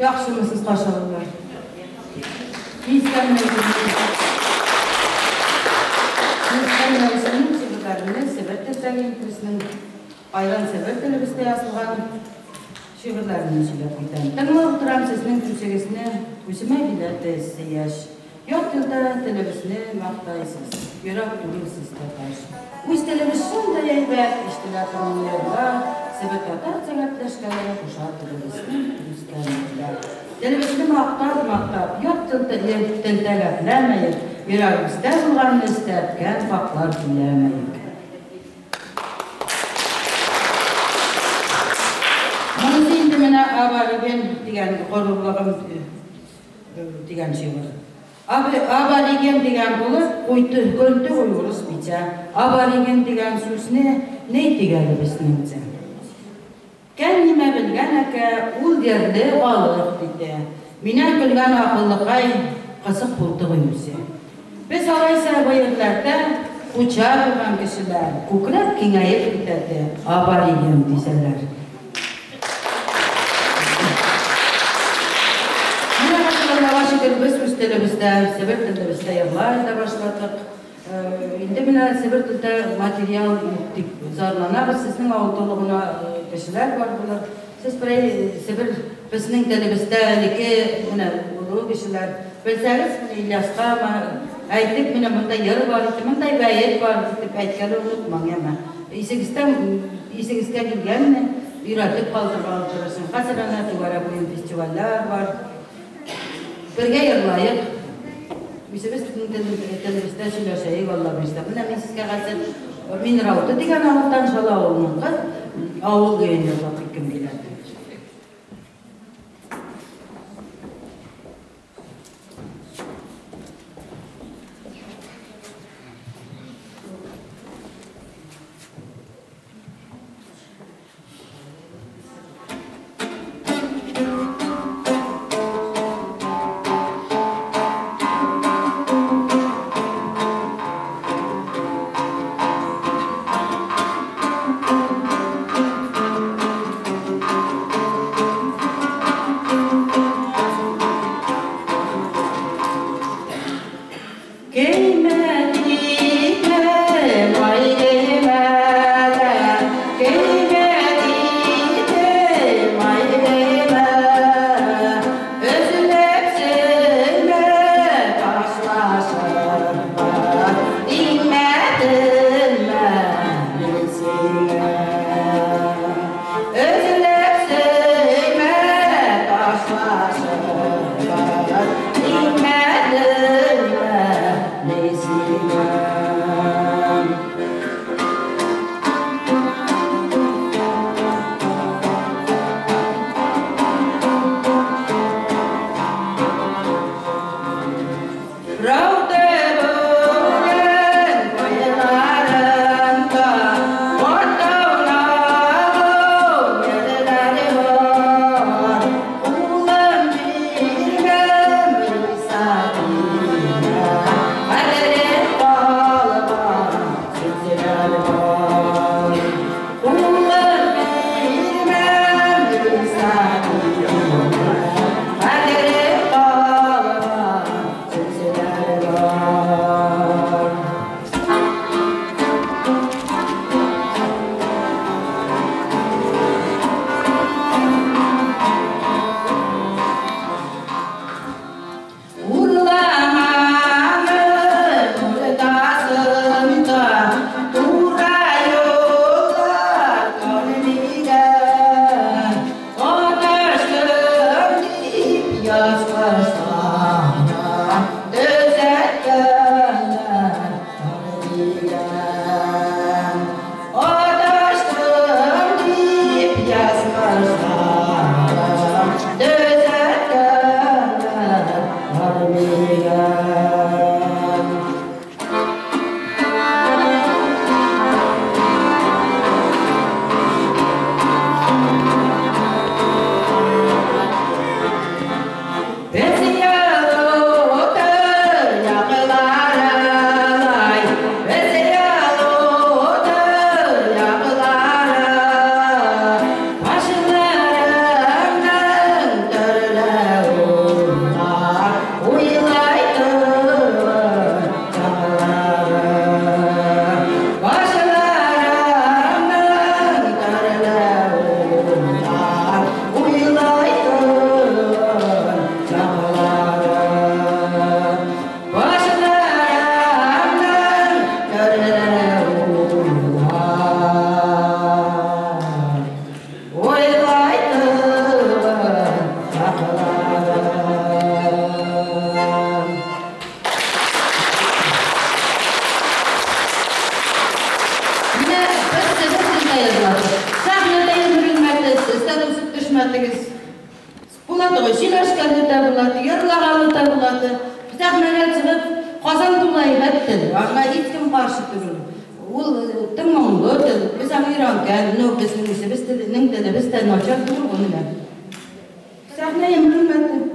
Yaxşımısınız qaşalımlar. Bizden mevzunun şiirlerini Sebet Tengilkrisinin Ayran Sebet televizde yazılgan şiirlerini söylep giden. Tanımlı oturan sesinin küçügesine Hüsime bilete seyaş. Yok yılda televizini maqtaysız. Yörak durulsuz tataş. Bu televizyon da yayba iştilat anlayarlar. Sebet atar segatlaşkalara kuşat televizini üstlenirler. Televizini maqtab, yok yılda tenteleplemeyip, yüreğimizde bulgan istetken faklar bilemeyip. Bunu şimdi mene abaligen digen korulağım digen şey var. Abaligen digen bulup, gönlü uyuruz bize. Abaligen digen söz ne digeli bizimce? Kendime bilgen eke ul derli ağırlık dedi. Mine bilgen akıllıkay kısık bulduğumuzı. Biz alaysa bu yerlerde uçağı bulan kişiler kukrep kingayıp gitedi. Abaligen diseler. Biz üstelimizde, Sebet televizde yıllarda başladık. Şimdi bile Sebet'te materyal zarlanır. Sizin avutuluğuna kişiler var bunlar. Siz burayı Sebet bizim televizde ulu kişiler. Bilseniz İlyas'ta ayettik bunda yarı var, bunda bayet var. Ayetleri unutmayın ama. İşte gelgen üretik kaldırırsın. Haziran'a duvara koyun festivaller var. Birge yırlayıp, biz televizde söyleşeyi vallamıştı. Buna sizge kalsın, min rautu digen avuldan şala olmanға, avul geyin yırlap kim biledi. Lazy бәлігіз. Болады ғой, шилашқарды да болады, ерлағалы да болады. Сәхнеге шығып, қазан тулай бәттіл, аңа ешкім қаршы түгіл. Ол тың мұңғы тіл, біз аңыран кәл, біздің тілі, біз тән açar тұр ғынына. Сәхне емрін бәттіл.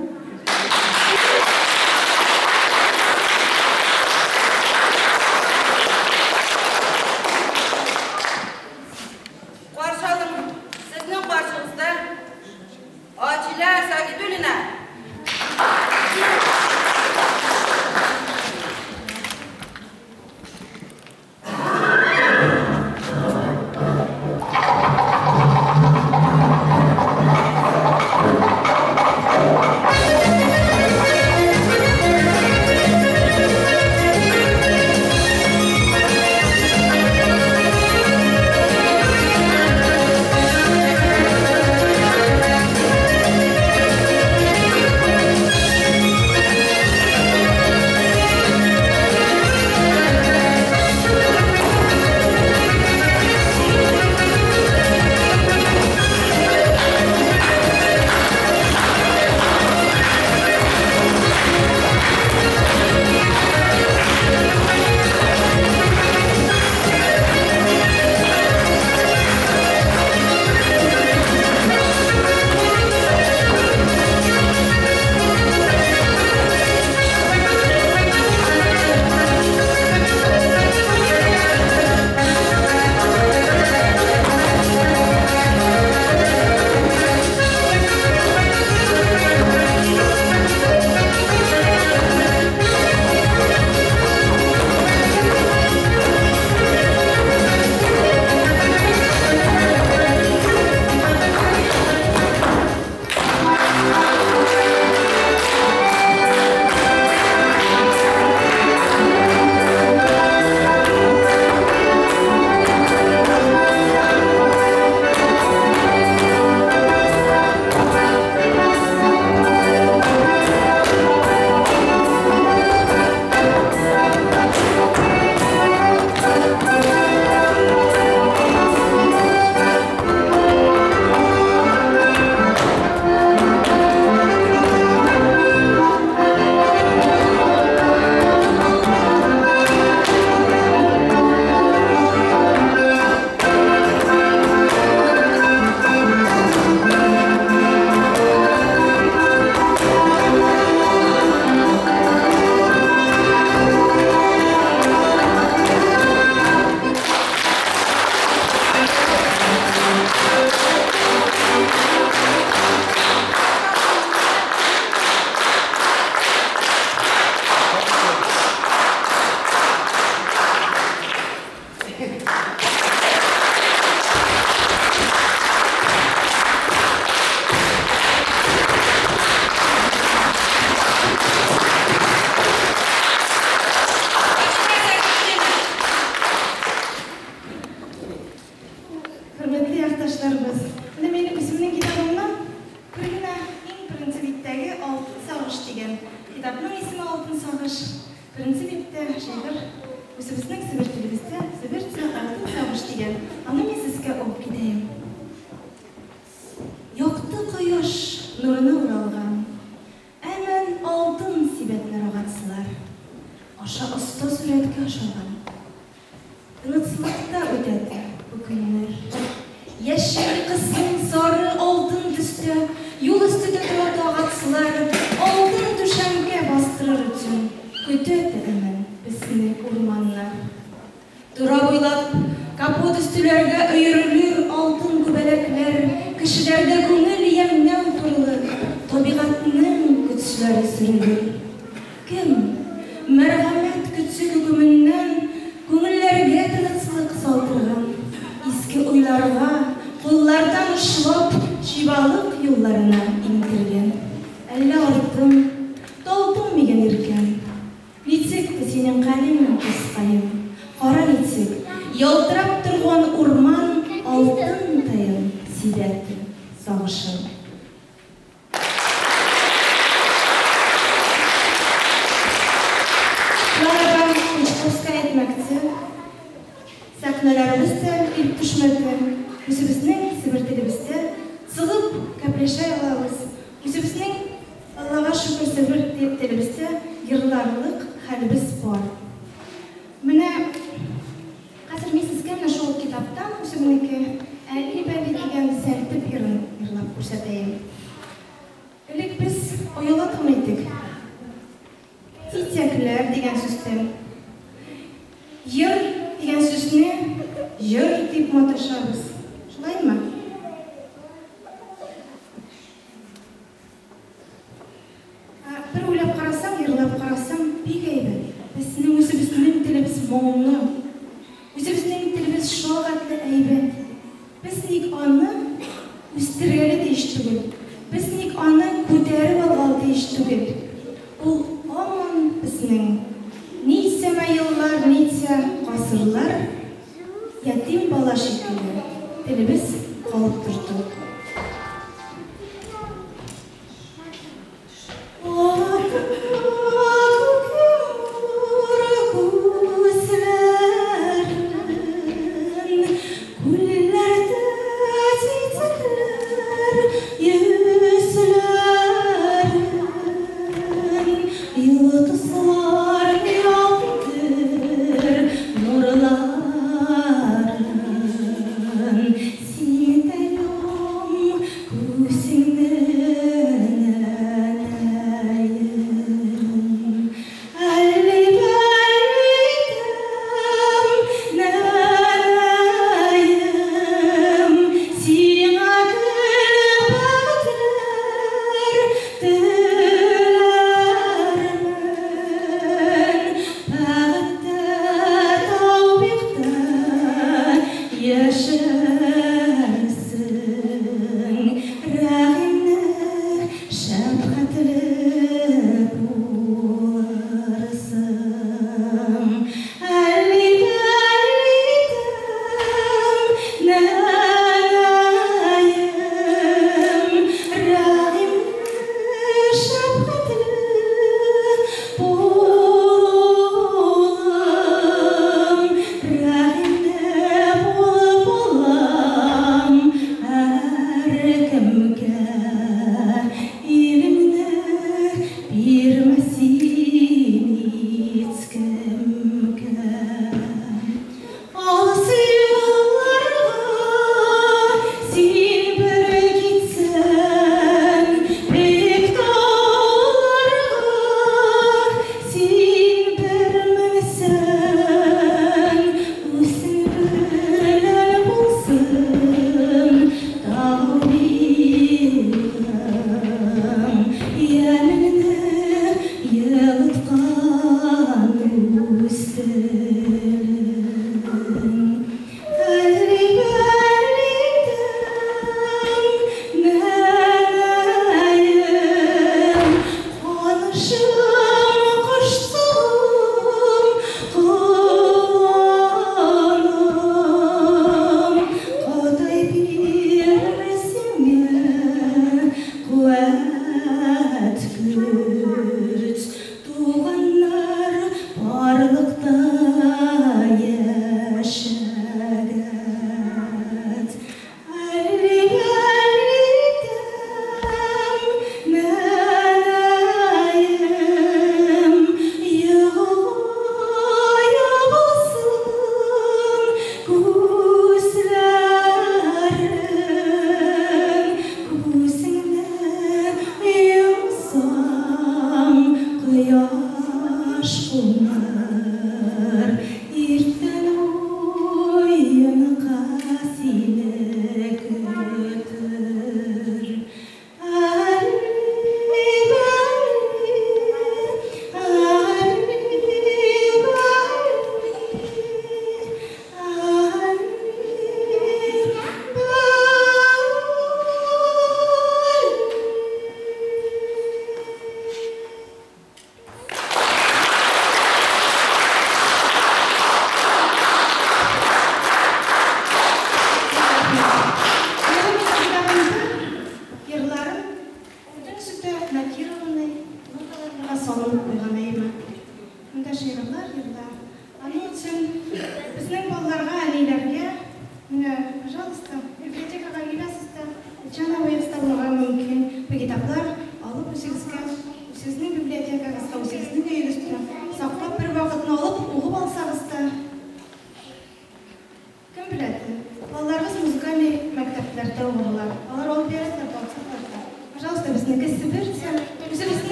Сәхнәләребездә, ил төшмәде, үзебезнең Себер телебездә сылып көпрешай алабыз. Үзебезнең Аллага шөкер себер дип телебездә йырларлык хәлбез бар. Менә хәзер мин сезгә менә шул китаптан үземнеке әлбәли дигән сәлтеп йырлап күрсәтәем. Элек без оялатым идек. Титәкләр дигән сүздән йыр дигән сүзне йыр дип маташабыз. Шулаймы? Бер уйлап карасам, йырлап карасам, бик әйбәт. Безнең үзебезнең телебез моңлы. Үзебезнең телебез шагыйрьле әйбәт. Без ник аны үстерәле диш түгел. Без ник аны күтәреп алган диш түгел. Ул һаман безнең ничә еллар, ничә гасырлар ятим бала шикелле телебез калып торды. Синтело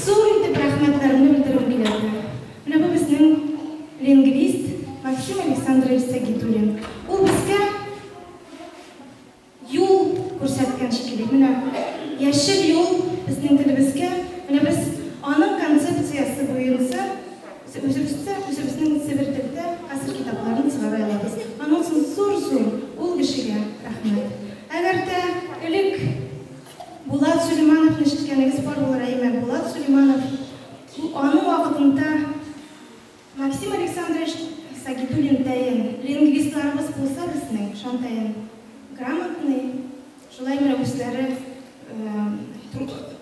зор итеп рәхмәтләремне белдерүм килә. Менә бу безнең лингвист Максим Александрович Сагитуллин. Ул безгә юл күрсәткән шикелле. Менә яшел юл безнең телебезгә. Менә без аның концепциясе буенча үзебезнең себер телдә хәзер китапларын чыгара алабыз. Аның өчен зур ул кешегә рәхмәт. Әгәр дә элек Булат Сулейманов ишеткәнегез бар булыр, әйме Булат Сулейманов аның вакытында Максим Александрович Сагитуллин тәен лингвистларыбыз булса безнең шантайын грамотный, шулай менә үзләре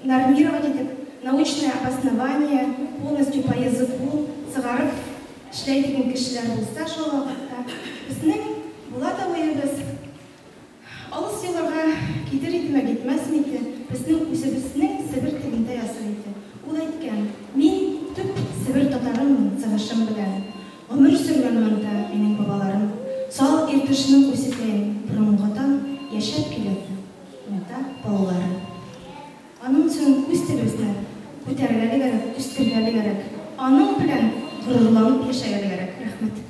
нормировать итеп, научное обоснование полностью по языку сыгарып эшләй дигән кешеләр булса, шул вакытта безнең Булат абыебыз алыс елларга китер идеме, китмәсме иде, безнең үзебезнең себер телендә языр иде. Ул әйткән: "Мин төп себер татарымын чыгышым белән. Гомер сөргән монда минем бабаларым. Сал иртешнең үсекәен борынгыдан яшәп киләде. Монда балалары. Аның өчен үз телебезне күтәрергә кирәк, үстергә кирәк. Аның белән горурланып яшәргә кирәк." Рәхмәт.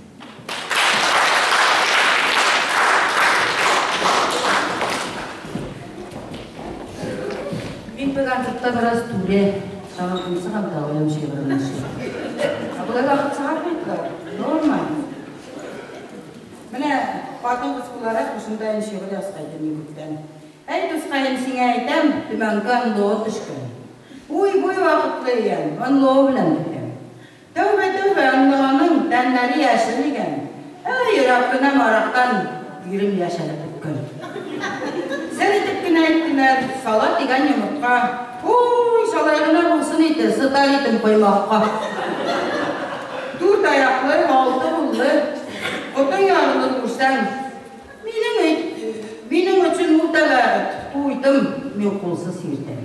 Пегантыкта biraz түре, сағатын сағамда ойым шебірініші. Бұлай вақыт сағат бейтілер, нормал. Міне, патын құскуларат ұшындайын шебір ясқайды мекіттен. Әй тұсқайын сіңе айтам, түмәнкан лоғы түшкен. Уй вақытлы ен, он лоғы білін дүкен. Тәубе, анлығаның тәнлері яшылыген. Әй, раққына марақтан үйрім яшылы түккен. Сәр етіп кіне айттылар, салат деген емітқа. Уй, салайғына болсын еді, сытар етім қоймаққа. Төрт аяқлы, алты бұлды, құтын ярылыр көрсәң. Менің үшін мұлтағағыт, ұйдым, мен қолсыз ертем.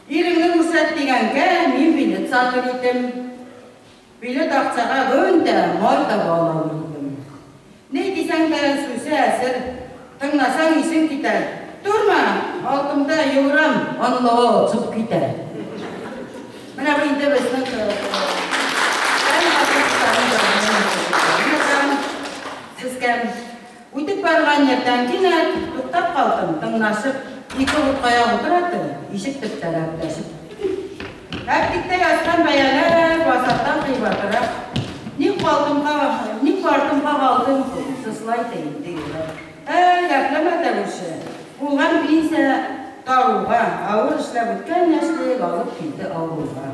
Еріңні көрсәт дегенге, мен билет сатыр етім. Билет ақсаға өнді, майта бағалау етім. Не десәң бәрін сөзі әсір, тыңласаң исің кетер. Тұрма, алтымда еурам, анлығы сұп кетер. Мына бұл енді біздің сізген өйтіп барған ерден кейін тұқтап қалдым, тыңнасып, екі ұтқая отырады, ешік тіптер әптәшіп. Әптікте асқан баялар, басаттан қибатырақ. Не қартымға қалдым, сыслай дейді. Гәпләмәді үші. Оған пенсия таруға, ауыр ішләп өткен әшлік алып келді ауруға.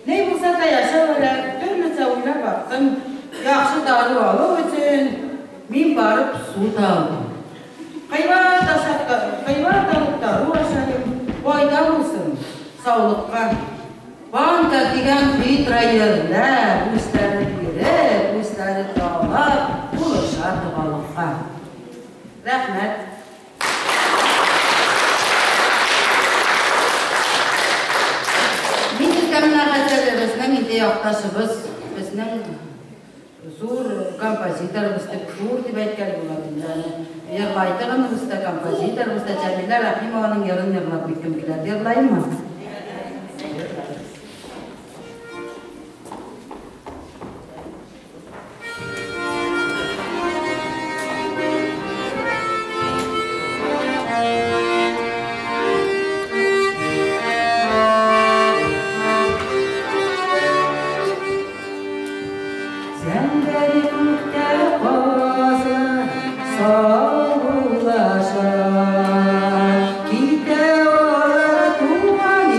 Не болса да яша өрәк, түрліце ойлап бақтым, яқшы дару алу өтін, мен барып су талдым. Қайбат алып дару ашайым, байда болсын, саулыққа. Банка деген бейтра ерлер, өстәрі беріп, өстәрі талап, ұлыша тұғалыққа. Рәхмәт. Мен ескәмінә ғазәлерізінің инде яқташыбыз, біздің зор композиторымыз деп, зор деп әйткәл болатын. Ерлайтығымыз да композиторымыз да Жәмилә Рахимованың ерін ерлап бекім келеді. Ерлайым ма? Sağ olasın, gide ola tuğan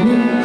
Мен